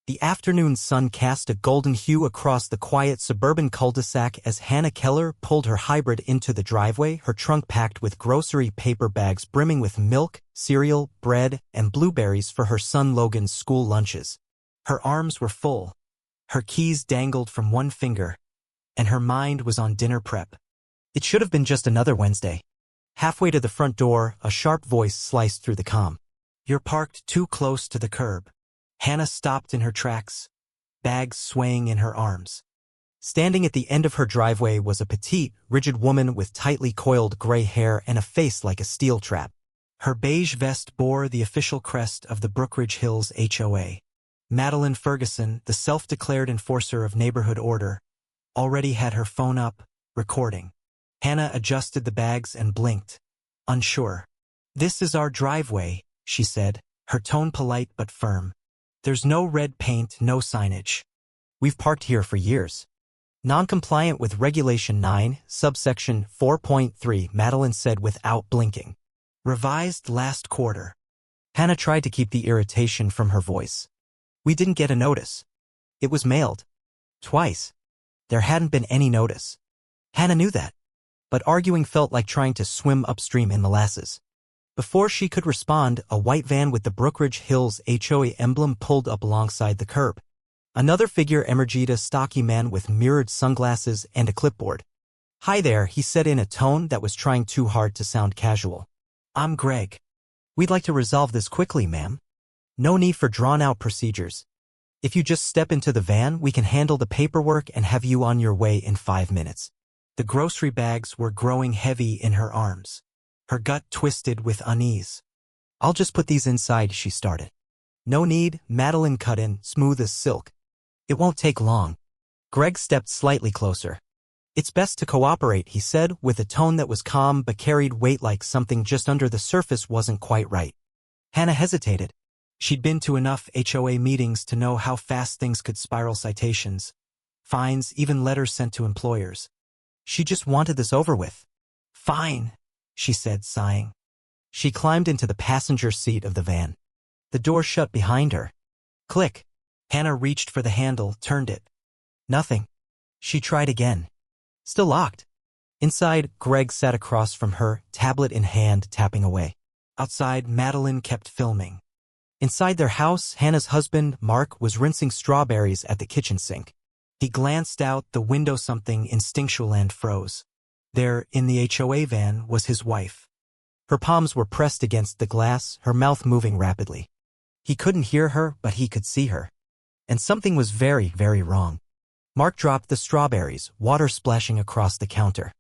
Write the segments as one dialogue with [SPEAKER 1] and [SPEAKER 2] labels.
[SPEAKER 1] The afternoon sun cast a golden hue across the quiet suburban cul-de-sac as Hannah Keller pulled her hybrid into the driveway, her trunk packed with grocery paper bags brimming with milk, cereal, bread, and blueberries for her son Logan's school lunches. Her arms were full. Her keys dangled from one finger, and her mind was on dinner prep. It should have been just another Wednesday. Halfway to the front door, a sharp voice sliced through the comm. "You're parked too close to the curb." Hannah stopped in her tracks, bags swaying in her arms. Standing at the end of her driveway was a petite, rigid woman with tightly coiled gray hair and a face like a steel trap. Her beige vest bore the official crest of the Brookridge Hills HOA. Madeline Ferguson, the self-declared enforcer of neighborhood order, already had her phone up, recording. Hannah adjusted the bags and blinked, unsure. "This is our driveway," she said, her tone polite but firm. "There's no red paint, no signage. We've parked here for years." "Non-compliant with Regulation 9, subsection 4.3, Madeline said without blinking. "Revised last quarter." Hannah tried to keep the irritation from her voice. "We didn't get a notice. It was mailed. Twice. There hadn't been any notice." Hannah knew that, but arguing felt like trying to swim upstream in molasses. Before she could respond, a white van with the Brookridge Hills HOA emblem pulled up alongside the curb. Another figure emerged, a stocky man with mirrored sunglasses and a clipboard. "Hi there," he said in a tone that was trying too hard to sound casual. "I'm Greg. We'd like to resolve this quickly, ma'am. No need for drawn-out procedures. If you just step into the van, we can handle the paperwork and have you on your way in 5 minutes." The grocery bags were growing heavy in her arms. Her gut twisted with unease. "I'll just put these inside," she started. "No need," Madeline cut in, smooth as silk. "It won't take long." Greg stepped slightly closer. "It's best to cooperate," he said, with a tone that was calm but carried weight, like something just under the surface wasn't quite right. Hannah hesitated. She'd been to enough HOA meetings to know how fast things could spiral: citations, fines, even letters sent to employers. She just wanted this over with. "Fine," she said, sighing. She climbed into the passenger seat of the van. The door shut behind her. Click. Hannah reached for the handle, turned it. Nothing. She tried again. Still locked. Inside, Greg sat across from her, tablet in hand, tapping away. Outside, Madeline kept filming. Inside their house, Hannah's husband, Mark, was rinsing strawberries at the kitchen sink. He glanced out the window, something instinctual, and froze. There, in the HOA van, was his wife. Her palms were pressed against the glass, her mouth moving rapidly. He couldn't hear her, but he could see her. And something was very, very wrong. Mark dropped the strawberries, water splashing across the counter.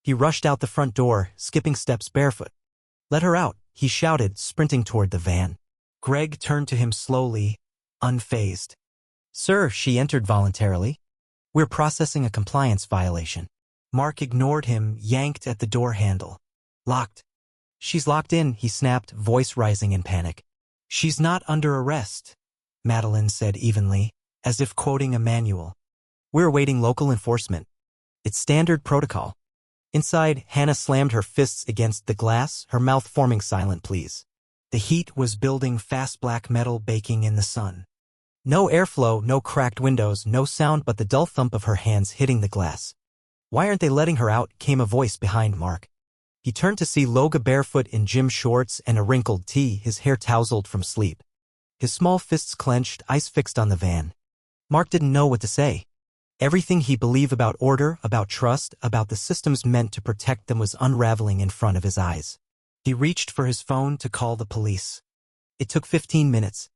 [SPEAKER 1] He rushed out the front door, skipping steps barefoot. "Let her out," he shouted, sprinting toward the van. Greg turned to him slowly, unfazed. "Sir," she entered voluntarily. "We're processing a compliance violation." Mark ignored him, yanked at the door handle. "Locked." "She's locked in," he snapped, voice rising in panic. "She's not under arrest," Madeline said evenly, as if quoting a manual. "We're awaiting local enforcement. It's standard protocol." Inside, Hannah slammed her fists against the glass, her mouth forming silent pleas. The heat was building fast, black metal baking in the sun. No airflow, no cracked windows, no sound but the dull thump of her hands hitting the glass. "Why aren't they letting her out?" came a voice behind Mark. He turned to see Loga barefoot in gym shorts and a wrinkled tee, his hair tousled from sleep. His small fists clenched, eyes fixed on the van. Mark didn't know what to say. Everything he believed about order, about trust, about the systems meant to protect them was unraveling in front of his eyes. He reached for his phone to call the police. It took 15 minutes.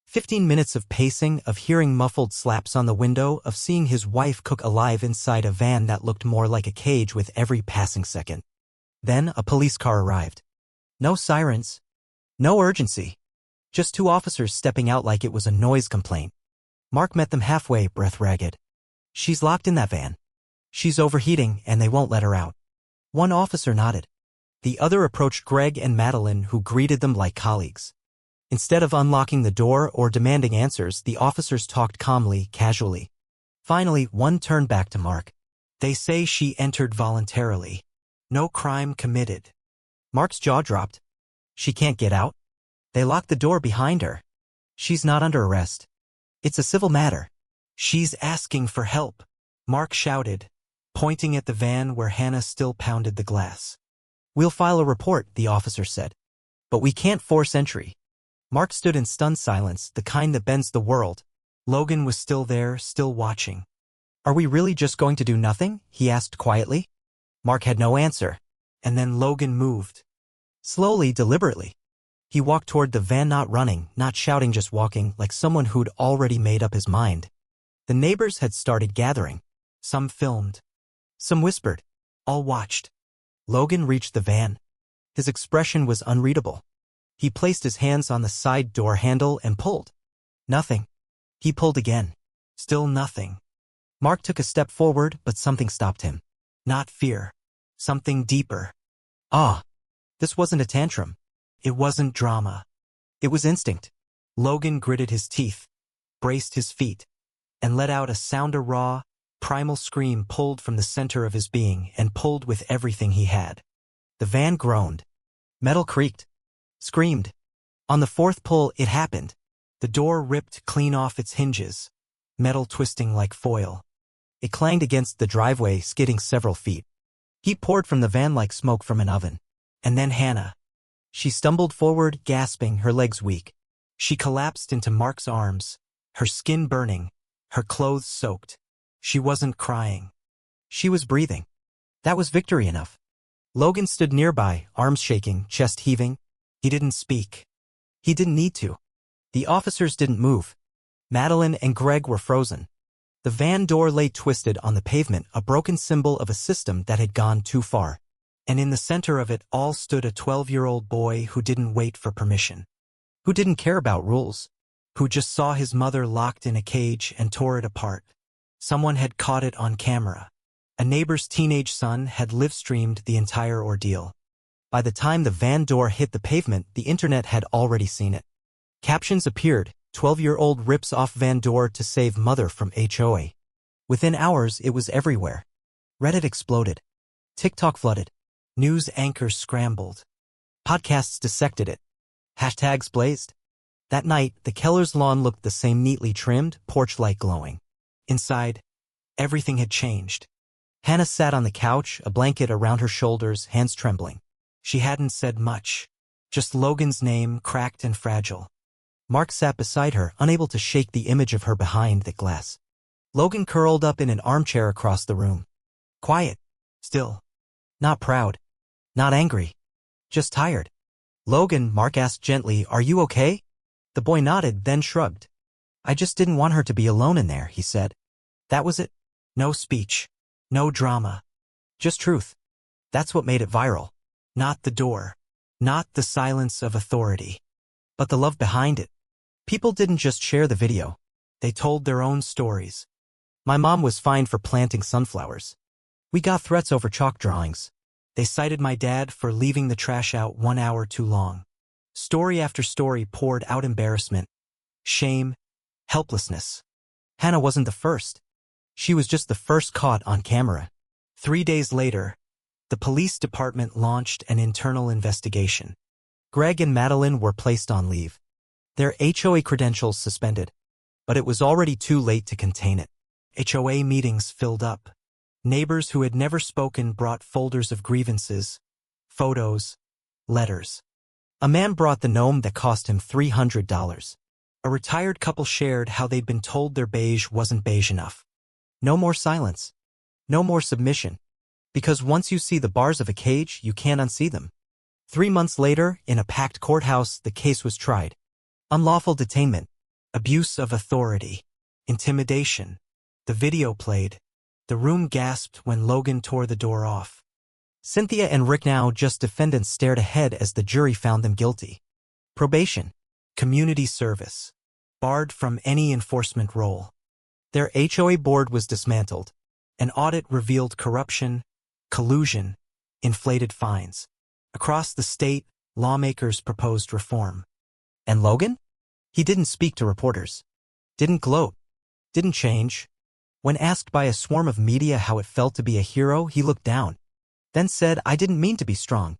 [SPEAKER 1] 15 minutes of pacing, of hearing muffled slaps on the window, of seeing his wife cook alive inside a van that looked more like a cage with every passing second. Then a police car arrived. No sirens. No urgency. Just 2 officers stepping out like it was a noise complaint. Mark met them halfway, breath ragged. "She's locked in that van. She's overheating, and they won't let her out." One officer nodded. The other approached Greg and Madeline, who greeted them like colleagues. Instead of unlocking the door or demanding answers, the officers talked calmly, casually. Finally, one turned back to Mark. "They say she entered voluntarily. No crime committed." Mark's jaw dropped. "She can't get out? They locked the door behind her. She's not under arrest." It's a civil matter. She's asking for help, Mark shouted, pointing at the van where Hannah still pounded the glass. We'll file a report, the officer said. But we can't force entry. Mark stood in stunned silence, the kind that bends the world. Logan was still there, still watching. Are we really just going to do nothing? He asked quietly. Mark had no answer. And then Logan moved. Slowly, deliberately. He walked toward the van, not running, not shouting, just walking, like someone who'd already made up his mind. The neighbors had started gathering. Some filmed. Some whispered. All watched. Logan reached the van. His expression was unreadable. He placed his hands on the side door handle and pulled. Nothing. He pulled again. Still nothing. Mark took a step forward, but something stopped him. Not fear. Something deeper. Ah. This wasn't a tantrum. It wasn't drama. It was instinct. Logan gritted his teeth, braced his feet, and let out a sound, a raw, primal scream pulled from the center of his being and pulled with everything he had. The van groaned. Metal creaked. Screamed. On the fourth pull, it happened. The door ripped clean off its hinges, metal twisting like foil. It clanged against the driveway, skidding several feet. Heat poured from the van like smoke from an oven. And then Hannah. She stumbled forward, gasping, her legs weak. She collapsed into Mark's arms, her skin burning, her clothes soaked. She wasn't crying. She was breathing. That was victory enough. Logan stood nearby, arms shaking, chest heaving. He didn't speak. He didn't need to. The officers didn't move. Madeline and Greg were frozen. The van door lay twisted on the pavement, a broken symbol of a system that had gone too far. And in the center of it all stood a 12-year-old boy who didn't wait for permission, who didn't care about rules, who just saw his mother locked in a cage and tore it apart. Someone had caught it on camera. A neighbor's teenage son had live-streamed the entire ordeal. By the time the van door hit the pavement, the internet had already seen it. Captions appeared, 12-year-old rips off van door to save mother from HOA. Within hours, it was everywhere. Reddit exploded. TikTok flooded. News anchors scrambled. Podcasts dissected it. Hashtags blazed. That night, the Kellers' lawn looked the same, neatly trimmed, porch-light glowing. Inside, everything had changed. Hannah sat on the couch, a blanket around her shoulders, hands trembling. She hadn't said much. Just Logan's name, cracked and fragile. Mark sat beside her, unable to shake the image of her behind the glass. Logan curled up in an armchair across the room. Quiet. Still. Not proud. Not angry. Just tired. Logan, Mark asked gently, are you okay? The boy nodded, then shrugged. I just didn't want her to be alone in there, he said. That was it. No speech. No drama. Just truth. That's what made it viral. Not the door. Not the silence of authority. But the love behind it. People didn't just share the video. They told their own stories. My mom was fined for planting sunflowers. We got threats over chalk drawings. They cited my dad for leaving the trash out 1 hour too long. Story after story poured out embarrassment, shame, helplessness. Hannah wasn't the first. She was just the first caught on camera. 3 days later, the police department launched an internal investigation. Greg and Madeline were placed on leave. Their HOA credentials suspended. But it was already too late to contain it. HOA meetings filled up. Neighbors who had never spoken brought folders of grievances, photos, letters. A man brought the gnome that cost him $300. A retired couple shared how they'd been told their beige wasn't beige enough. No more silence. No more submission. Because once you see the bars of a cage, you can't unsee them. 3 months later, in a packed courthouse, the case was tried. Unlawful detainment, abuse of authority, intimidation. The video played. The room gasped when Logan tore the door off. Cynthia and Rick, now just defendants, stared ahead as the jury found them guilty. Probation, community service, barred from any enforcement role. Their HOA board was dismantled. An audit revealed corruption, collusion, inflated fines. Across the state, lawmakers proposed reform. And Logan? He didn't speak to reporters. Didn't gloat. Didn't change. When asked by a swarm of media how it felt to be a hero, he looked down. Then said, I didn't mean to be strong.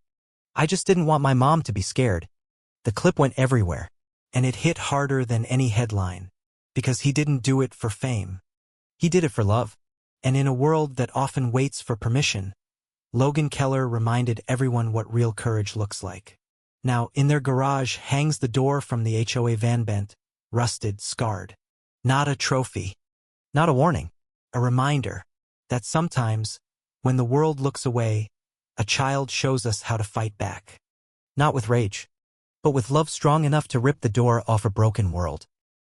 [SPEAKER 1] I just didn't want my mom to be scared. The clip went everywhere. And it hit harder than any headline. because he didn't do it for fame. He did it for love. And in a world that often waits for permission, Logan Keller reminded everyone what real courage looks like. Now, in their garage hangs the door from the HOA van, bent, rusted, scarred. Not a trophy. Not a warning. A reminder that sometimes, when the world looks away, a child shows us how to fight back. Not with rage, but with love strong enough to rip the door off a broken world.